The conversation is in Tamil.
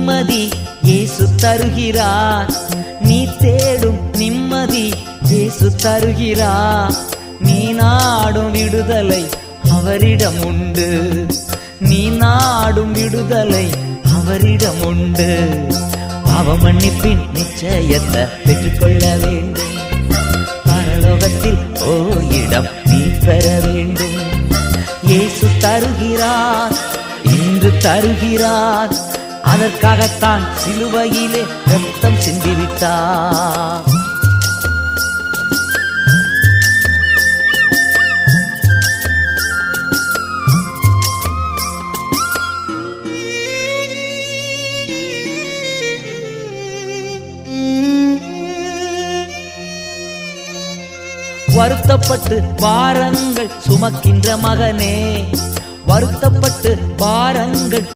நிம்மதி இயேசு தருகிறார். நீ தேடும் நிம்மதி இயேசு தருகிறார். நீ நாடும் விடுதலை அவரிடம் உண்டு. நீ நாடும் விடுதலை அவரிடம் உண்டு. பாவ மன்னிப்பின் நிச்சயத்தை பெற்றுக்கொள்ள வேண்டும். பரலோகத்தில் ஓரிடம் நீ பெற வேண்டும். இயேசு தருகிறார், இன்று தருகிறார். அதற்காகத்தான் சிலுவையிலே ரத்தம் சிந்திவிட்டார். வருத்தப்பட்டு பாரங்கள் சுமக்கின்ற மகனே, வருத்தப்பட்டு பாரங்கள்